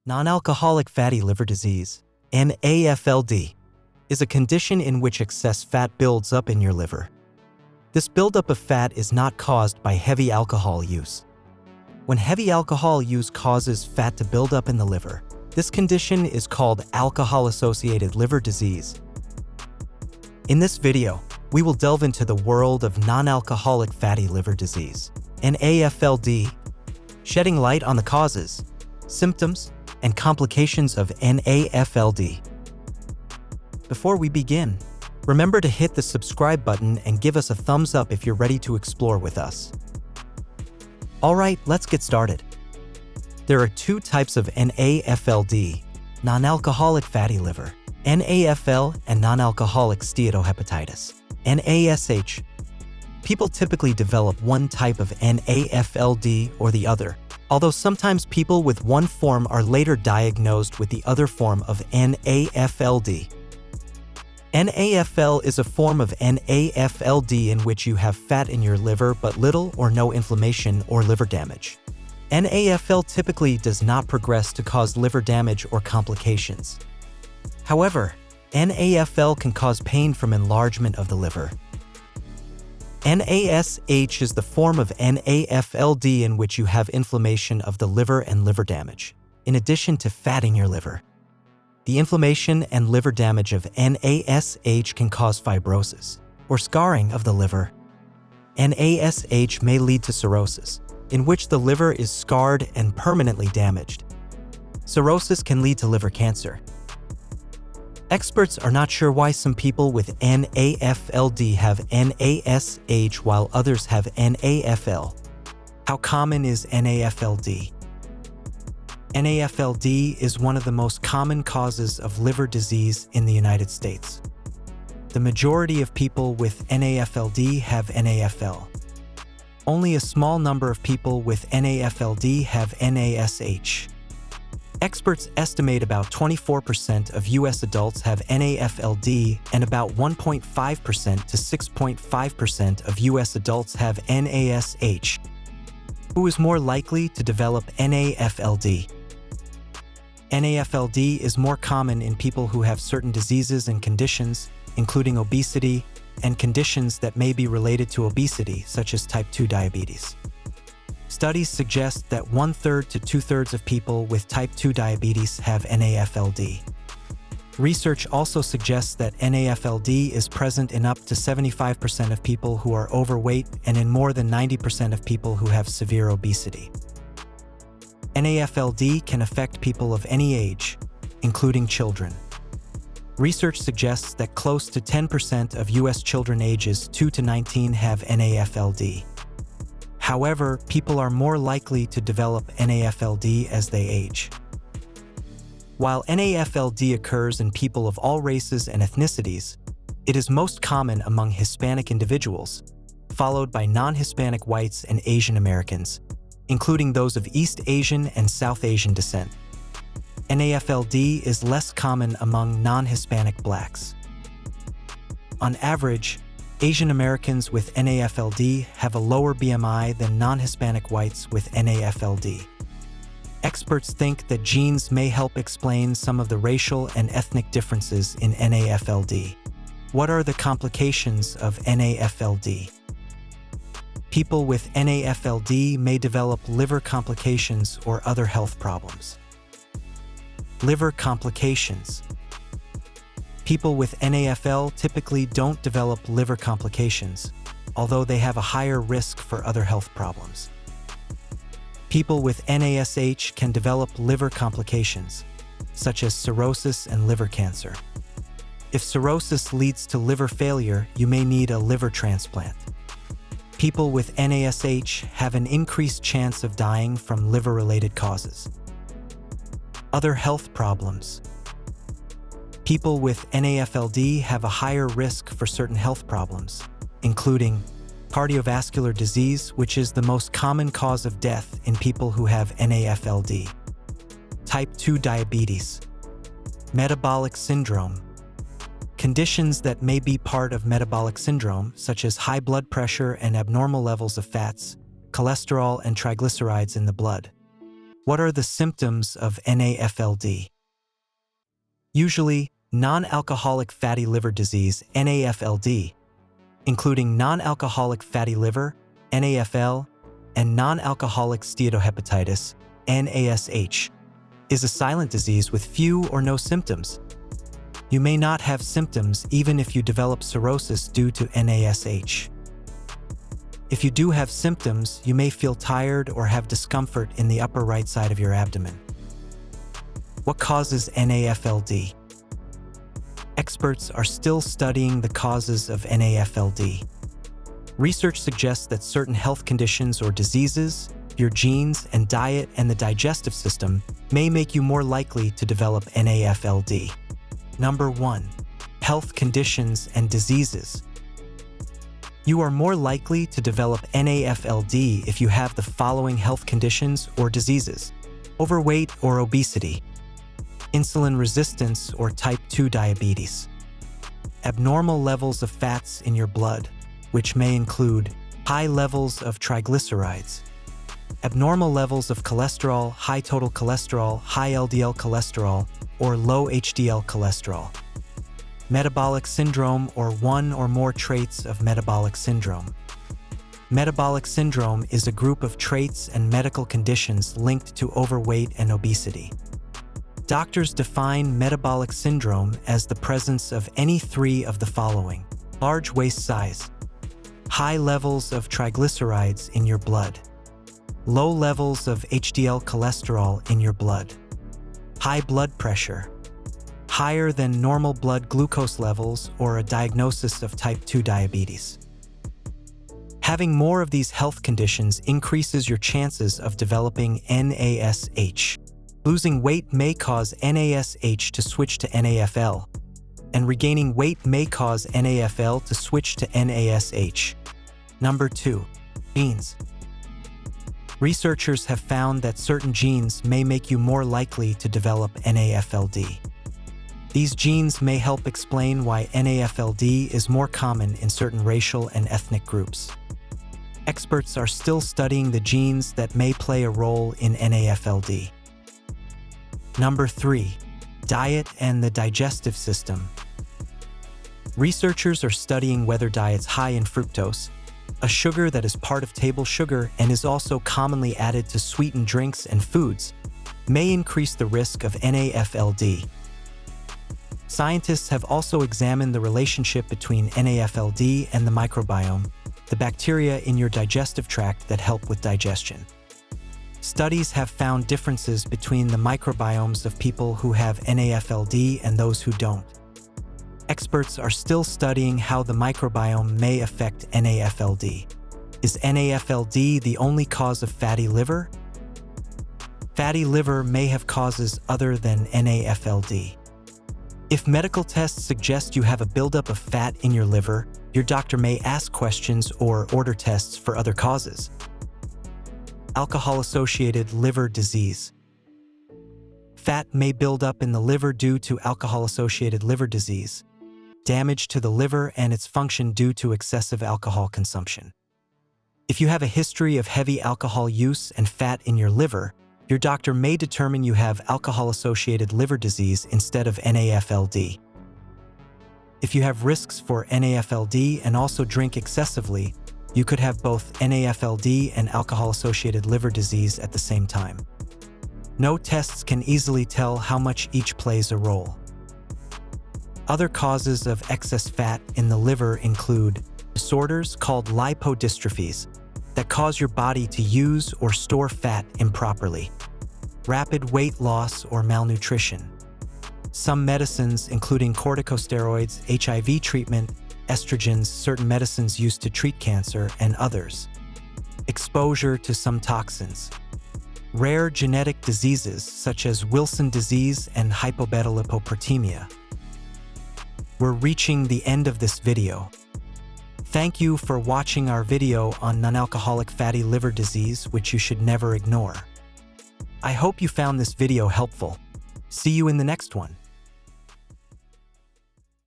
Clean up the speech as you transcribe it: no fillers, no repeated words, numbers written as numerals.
Non-alcoholic fatty liver disease, NAFLD, is a condition in which excess fat builds up in your liver. This buildup of fat is not caused by heavy alcohol use. When heavy alcohol use causes fat to build up in the liver, this condition is called alcohol-associated liver disease. In this video, we will delve into the world of non-alcoholic fatty liver disease, NAFLD, shedding light on the causes, symptoms, and complications of NAFLD. Before we begin, remember to hit the subscribe button and give us a thumbs up if you're ready to explore with us. Alright, let's get started. There are two types of NAFLD, non-alcoholic fatty liver, NAFL, and non-alcoholic steatohepatitis, NASH. People typically develop one type of NAFLD or the other, although sometimes people with one form are later diagnosed with the other form of NAFLD. NAFL is a form of NAFLD in which you have fat in your liver but little or no inflammation or liver damage. NAFL typically does not progress to cause liver damage or complications. However, NAFL can cause pain from enlargement of the liver. NASH is the form of NAFLD in which you have inflammation of the liver and liver damage, in addition to fat in your liver. The inflammation and liver damage of NASH can cause fibrosis, or scarring of the liver. NASH may lead to cirrhosis, in which the liver is scarred and permanently damaged. Cirrhosis can lead to liver cancer. Experts are not sure why some people with NAFLD have NASH while others have NAFL. How common is NAFLD? NAFLD is one of the most common causes of liver disease in the United States. The majority of people with NAFLD have NAFL. Only a small number of people with NAFLD have NASH. Experts estimate about 24% of U.S. adults have NAFLD and about 1.5% to 6.5% of U.S. adults have NASH. Who is more likely to develop NAFLD? NAFLD is more common in people who have certain diseases and conditions, including obesity, and conditions that may be related to obesity, such as type 2 diabetes. Studies suggest that 1/3 to 2/3 of people with type 2 diabetes have NAFLD. Research also suggests that NAFLD is present in up to 75% of people who are overweight and in more than 90% of people who have severe obesity. NAFLD can affect people of any age, including children. Research suggests that close to 10% of U.S. children ages 2 to 19 have NAFLD. However, people are more likely to develop NAFLD as they age. While NAFLD occurs in people of all races and ethnicities, it is most common among Hispanic individuals, followed by non-Hispanic whites and Asian Americans, including those of East Asian and South Asian descent. NAFLD is less common among non-Hispanic blacks. On average, Asian Americans with NAFLD have a lower BMI than non-Hispanic whites with NAFLD. Experts think that genes may help explain some of the racial and ethnic differences in NAFLD. What are the complications of NAFLD? People with NAFLD may develop liver complications or other health problems. Liver complications. People with NAFL typically don't develop liver complications, although they have a higher risk for other health problems. People with NASH can develop liver complications, such as cirrhosis and liver cancer. If cirrhosis leads to liver failure, you may need a liver transplant. People with NASH have an increased chance of dying from liver-related causes. Other health problems. People with NAFLD have a higher risk for certain health problems, including cardiovascular disease, which is the most common cause of death in people who have NAFLD, type 2 diabetes, metabolic syndrome, conditions that may be part of metabolic syndrome, such as high blood pressure and abnormal levels of fats, cholesterol, and triglycerides in the blood, What are the symptoms of NAFLD? Usually, non-alcoholic fatty liver disease, NAFLD, including non-alcoholic fatty liver, NAFL, and non-alcoholic steatohepatitis, NASH, is a silent disease with few or no symptoms. You may not have symptoms even if you develop cirrhosis due to NASH. If you do have symptoms, you may feel tired or have discomfort in the upper right side of your abdomen. What causes NAFLD? Experts are still studying the causes of NAFLD. Research suggests that certain health conditions or diseases, your genes and diet and the digestive system may make you more likely to develop NAFLD. Number 1. Health conditions and diseases. You are more likely to develop NAFLD if you have the following health conditions or diseases: overweight or obesity, insulin resistance or type 2 diabetes, abnormal levels of fats in your blood, which may include high levels of triglycerides, abnormal levels of cholesterol, high total cholesterol, high LDL cholesterol, or low HDL cholesterol, metabolic syndrome or one or more traits of metabolic syndrome. Metabolic syndrome is a group of traits and medical conditions linked to overweight and obesity. Doctors define metabolic syndrome as the presence of any three of the following: large waist size, high levels of triglycerides in your blood, low levels of HDL cholesterol in your blood, high blood pressure, higher than normal blood glucose levels, or a diagnosis of type 2 diabetes. Having more of these health conditions increases your chances of developing NASH. Losing weight may cause NASH to switch to NAFL, and regaining weight may cause NAFL to switch to NASH. Number 2. Genes. Researchers have found that certain genes may make you more likely to develop NAFLD. These genes may help explain why NAFLD is more common in certain racial and ethnic groups. Experts are still studying the genes that may play a role in NAFLD. Number 3. Diet and the digestive system. Researchers are studying whether diets high in fructose, a sugar that is part of table sugar and is also commonly added to sweetened drinks and foods, may increase the risk of NAFLD. Scientists have also examined the relationship between NAFLD and the microbiome, the bacteria in your digestive tract that help with digestion. Studies have found differences between the microbiomes of people who have NAFLD and those who don't. Experts are still studying how the microbiome may affect NAFLD. Is NAFLD the only cause of fatty liver? Fatty liver may have causes other than NAFLD. If medical tests suggest you have a buildup of fat in your liver, your doctor may ask questions or order tests for other causes. Alcohol-associated liver disease. Fat may build up in the liver due to alcohol-associated liver disease, damage to the liver and its function due to excessive alcohol consumption. If you have a history of heavy alcohol use and fat in your liver, your doctor may determine you have alcohol-associated liver disease instead of NAFLD. If you have risks for NAFLD and also drink excessively, you could have both NAFLD and alcohol-associated liver disease at the same time. No tests can easily tell how much each plays a role. Other causes of excess fat in the liver include disorders called lipodystrophies that cause your body to use or store fat improperly, rapid weight loss or malnutrition. Some medicines, including corticosteroids, HIV treatment, estrogens, certain medicines used to treat cancer, and others. Exposure to some toxins. Rare genetic diseases such as Wilson disease and hypobeta-lipoproteinemia. We're reaching the end of this video. Thank you for watching our video on non-alcoholic fatty liver disease, which you should never ignore. I hope you found this video helpful. See you in the next one.